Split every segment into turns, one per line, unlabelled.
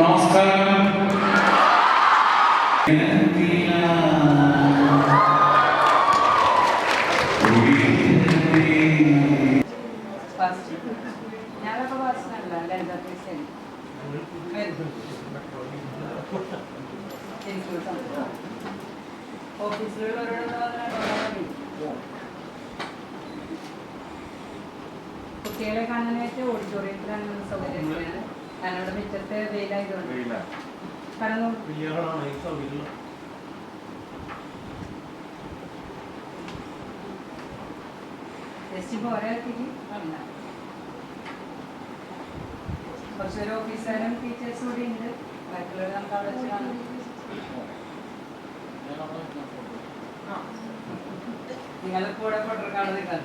നമസ്കാരം.
കുട്ടികളെ കാണാനായിട്ട് ഓഡിറ്റോറിയത്തിലാണ് സൗകര്യം. ഞാനവിടെ മിറ്റത്തെ വെയിലായതുകൊണ്ട് പറഞ്ഞു ജസ്റ്റ് ഇപ്പോൾ ഒരാൾത്തേക്ക് അല്ല, കുറച്ചൊരു ഓഫീസറും ടീച്ചേഴ്സും കൂടി ഉണ്ട്. ബാക്കിയുള്ളവർ നമുക്ക് അവിടെ വെച്ച് കാണും. നിങ്ങളിപ്പോൾ ഇവിടെ കൊട്ടർക്കാട് നിൽക്കാൻ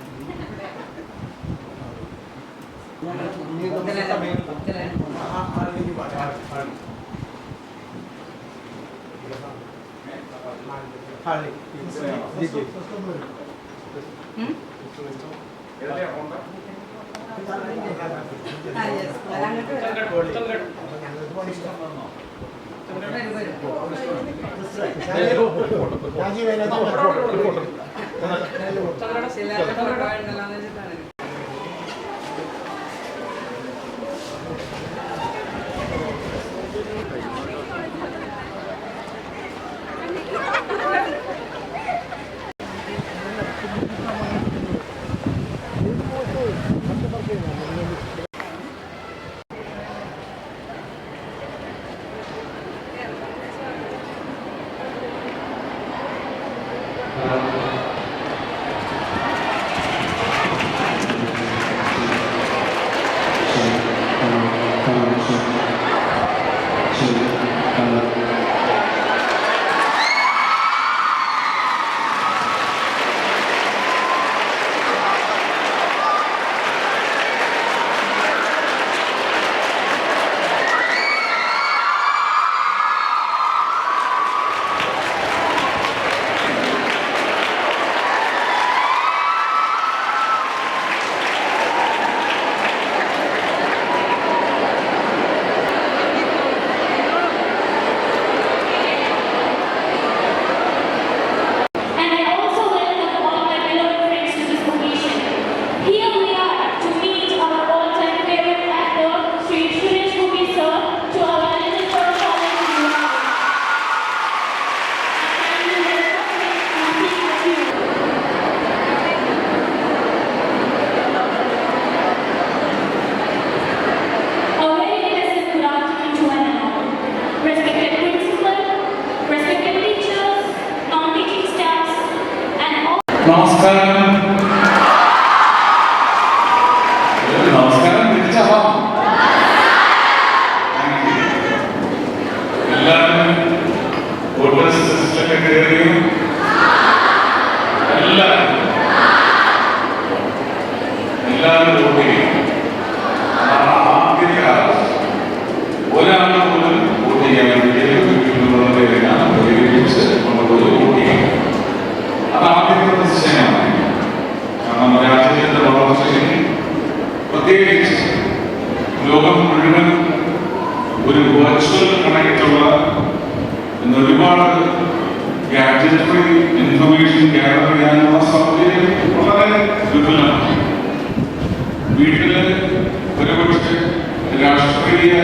ലോകം മുഴുവൻ ഒരു വെർച്വൽ കണക്റ്റുള്ള ഒരുപാട് ഗാഡ്ജറ്ററി ഇൻഫർമേഷൻ ഗ്യാദർ ചെയ്യാനുള്ള സൗകര്യം വളരെ വിപുലമാണ്. വീട്ടില് ഒരുപക്ഷെ രാഷ്ട്രീയ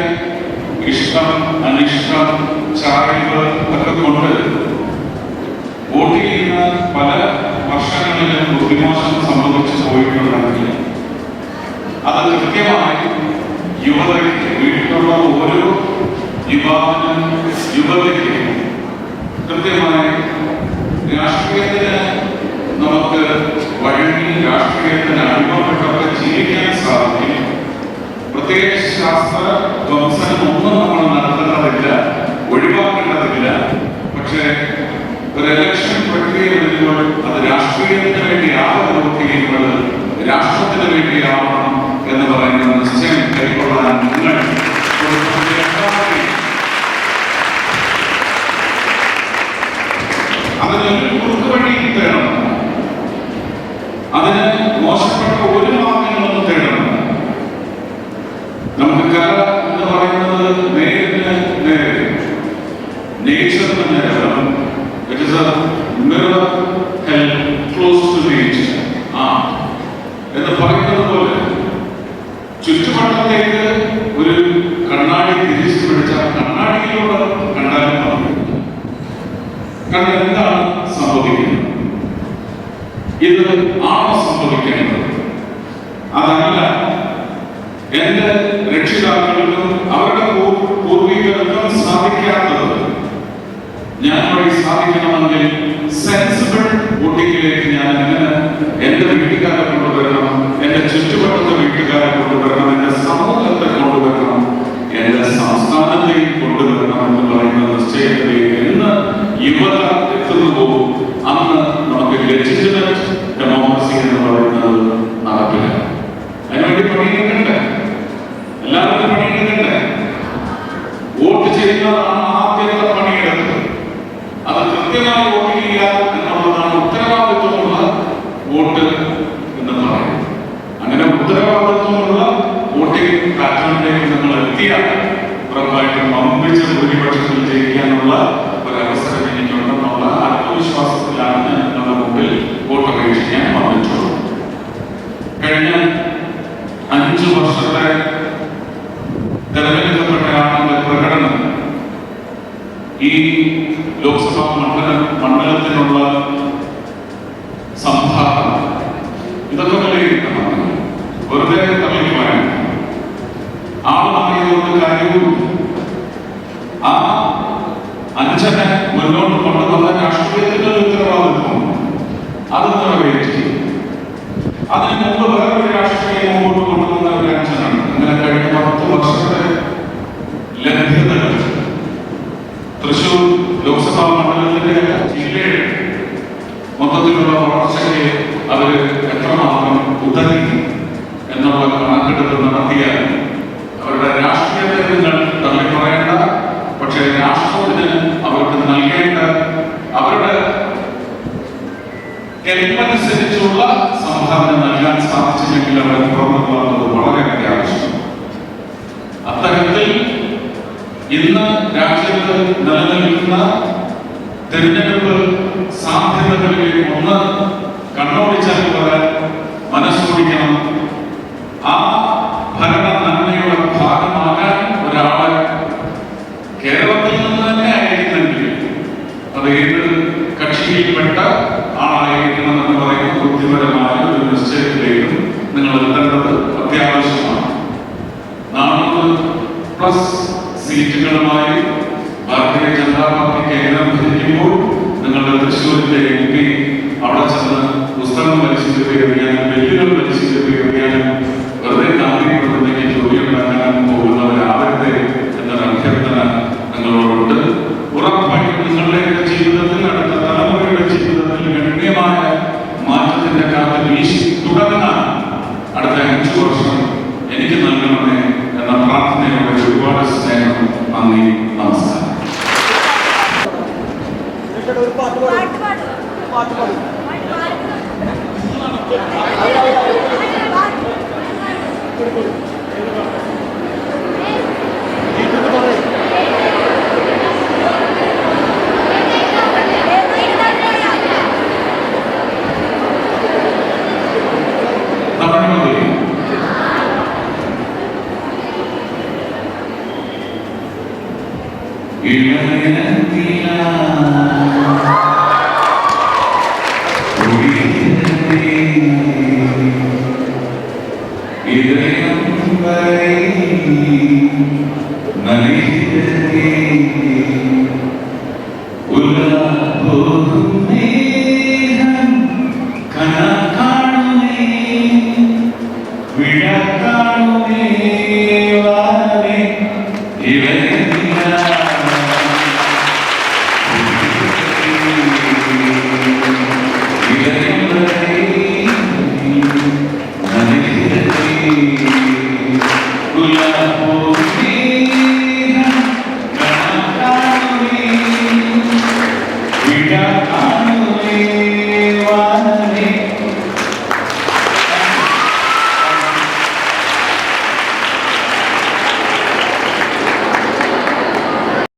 ഇഷ്ടം അനിഷ്ടം ചായ്വ് ഒക്കെ കൊണ്ട് വോട്ട് ചെയ്യുന്ന പല വർഷങ്ങളിലും ബുദ്ധിമോശം സംഭവിച്ചു പോയിട്ടുണ്ടെങ്കിൽ അത് കൃത്യമായി യുവതയ്ക്ക് വീട്ടിലുള്ള ഓരോ യുവാവിനും യുവതയ്ക്ക് കൃത്യമായി രാഷ്ട്രീയത്തിന് നമുക്ക് വഴങ്ങി രാഷ്ട്രീയത്തിന് അടിമപ്പെട്ടൊക്കെ ജീവിക്കാൻ സാധിക്കും. പ്രത്യേകിച്ച് ശാസ്ത്ര ധ്വംസനം ഒന്നും നമ്മൾ നടത്തേണ്ടതില്ല, ഒഴിവാക്കേണ്ടതില്ല. പക്ഷേ ഒരു ഇലക്ഷൻ പ്രക്രിയ വരുമ്പോൾ അത് രാഷ്ട്രീയത്തിന് വേണ്ടി ആവണം ചെയ്യുന്നത്, രാഷ്ട്രത്തിന് വേണ്ടിയാവണം എന്ന് പറയുന്ന നിശ്ചയം കൈക്കൊള്ളാൻ നിങ്ങൾ അതിനൊരു കുറുക്കുവഴി തേടണം. അതിന് മോശപ്പെട്ട ഒരു മാർഗങ്ങളൊന്നും തേടണം. നമുക്ക് കല എന്ന് പറയുന്നത് നേരിന്
തിരിച്ചു പിടിച്ചാൽ കണ്ണാടിയിലൂടെ കണ്ടാലും മതി. കാരണം എന്താണ് സംഭവിക്കുന്നത്? ഇത് ആണോ സംഭവിക്കേണ്ടത്? അതല്ല. എന്റെ രക്ഷിതാക്കൾക്കും അവരുടെ പൂർവികർക്കും സാധിക്കാത്തത് ഞാൻ വഴി സാധിക്കണമെങ്കിൽ സെൻസിബിൾ വോട്ടിങ്ങിലേക്ക് ഞാൻ എങ്ങനെ എന്റെ വീട്ടുകാരെ കൊണ്ടുവരണം, എന്റെ ചുറ്റുവട്ടത്തെ വീട്ടുകാരെ കൊണ്ടുവരണം, എന്റെ സമൂഹത്തെ കൊണ്ടുവരണം, എന്റെ സംസ്ഥാനത്തേക്ക് കൊണ്ടുവരണം എന്ന് പറയുന്ന നിശ്ചയത്തിലേക്ക് എന്ന് യുവത എത്തുന്നുവോ അന്ന് നമുക്ക് ലെജിറ്റിമേറ്റ് ഡെമോക്രസി എന്ന് പറയുന്നത് നടപ്പില്ല. അതിനുവേണ്ടി പണിയെടുക്കണ്ടേ? എല്ലാവരും പണിയെടുക്കണ്ടേ? വോട്ട് ചെയ്യുന്നതാണ് ആദ്യത്തെ പണിയെടുത്തത്. അത് കൃത്യമായി വോട്ട് ചെയ്യുക എന്നുള്ളതാണ് ഉത്തരവാദിത്വമുള്ള വോട്ട് എന്ന് പറയുന്നത്. അങ്ങനെ ഉത്തരവാദിത്വമുള്ള വോട്ടിംഗ് പാറ്റേണിലേക്ക് നമ്മൾ എത്തിയാൽ ഉറപ്പായിട്ടും വമ്പിച്ച ഭൂരിപക്ഷത്തിൽ ജയിക്കാനുള്ള ഒരവസരം എനിക്കുണ്ടെന്നുള്ള ആത്മവിശ്വാസത്തിലാണ് നമ്മുടെ മുമ്പിൽ വോട്ട് അപേക്ഷിക്കാൻ വന്നിട്ടുള്ളത്. കഴിഞ്ഞ 5 വർഷത്തെ തെരഞ്ഞെടുക്കപ്പെട്ട ആളുകളുടെ പ്രകടനം ഈ ലോക്സഭാ മണ്ഡലത്തിനുള്ള സംഭാവന ഇതൊക്കെ വിലയിരുത്തണം. വെറുതെ തള്ളിക്കുവാൻ ആളുമായതുകൊണ്ട് കാര്യവും ആ 5 മുന്നോട്ട് കൊണ്ടുവന്ന രാഷ്ട്രീയത്തിന്റെ ഉത്തരവാദിത്വം അത് നിറവേറ്റി. അതിന് മുമ്പ് വേറൊരു രാഷ്ട്രീയം മുമ്പോട്ട് കൊണ്ടുവന്ന ഒരു 5 അങ്ങനെ കഴിഞ്ഞ 10 വർഷത്തെ ലഭ്യതകൾ തൃശൂർ ലോക്സഭാ മണ്ഡലത്തിന്റെ ജില്ലയുടെ മൊത്തത്തിലുള്ള വളർച്ചയ്ക്ക് അവര് എത്രമാത്രം ഉതകി എന്നുള്ള കണക്കെടുപ്പ് നടത്തിയാൽ അവരുടെ രാഷ്ട്രീയത്തെ നിങ്ങൾ തള്ളിപ്പറയേണ്ട. പക്ഷേ രാഷ്ട്രത്തിന് അവർക്ക് നൽകേണ്ട അവരുടെ കെൽപ്പനുസരിച്ചുള്ള സംഭാവന നൽകാൻ സാധിച്ചില്ലെങ്കിൽ അവരെ പുറത്തുള്ളത് വളരെ അത്യാവശ്യം. അത്തരത്തിൽ ഇന്ന് രാജ്യത്ത് നിലനിൽക്കുന്ന തെരഞ്ഞെടുപ്പ് സാധ്യതകളിലേക്ക് ഒന്ന് കണ്ണോടിച്ചാൽ വരാൻ മനസ്സോടിക്കണം. ആ ഭരണ നന്മയുടെ ഭാഗമാകാൻ ഒരാളെ കേരളത്തിൽ നിന്ന് തന്നെ ആയിരിക്കുന്നെങ്കിൽ അത് ഏത് കക്ഷിയിൽപ്പെട്ട ആളായിരിക്കണം എന്ന് പറയുന്ന ബുദ്ധിപരമായ ഒരു നിശ്ചയത്തിലേക്കും നിങ്ങൾ എത്തേണ്ടത് അത്യാവശ്യമാണ്. 400+ സീറ്റുകളുമായി ഭാരതീയ ജനതാ പാർട്ടി കേന്ദ്രം ഭരിക്കുമ്പോൾ നിങ്ങളുടെ തൃശ്ശൂരിന്റെ MP അവിടെ ചെന്ന് പുസ്തകം വലിച്ചു കയറിയാലും ബില്ലുകൾ വലിച്ചു കയറിയാലും വെറുതെ താല്പര്യപ്പെടുന്നെങ്കിൽ ജോലി ഉണ്ടാക്കാൻ പോകുന്നവരാവരുത് എന്നൊരു അഭ്യർത്ഥന നിങ്ങളോടുണ്ട്. ഉറപ്പായിട്ടും നിങ്ങളുടെയൊക്കെ ജീവിതത്തിൽ അടുത്ത തലമുറയുടെ ജീവിതത്തിൽ ഗണ്യമായ മാറ്റത്തിന്റെ കാലത്ത് വീശി തുടങ്ങാൻ അടുത്ത 5 വർഷം എനിക്ക് നൽകണമേ എന്ന പ്രാർത്ഥനയോടെ ഒരുപാട് സ്നേഹം. നന്ദി, നമസ്കാരം. You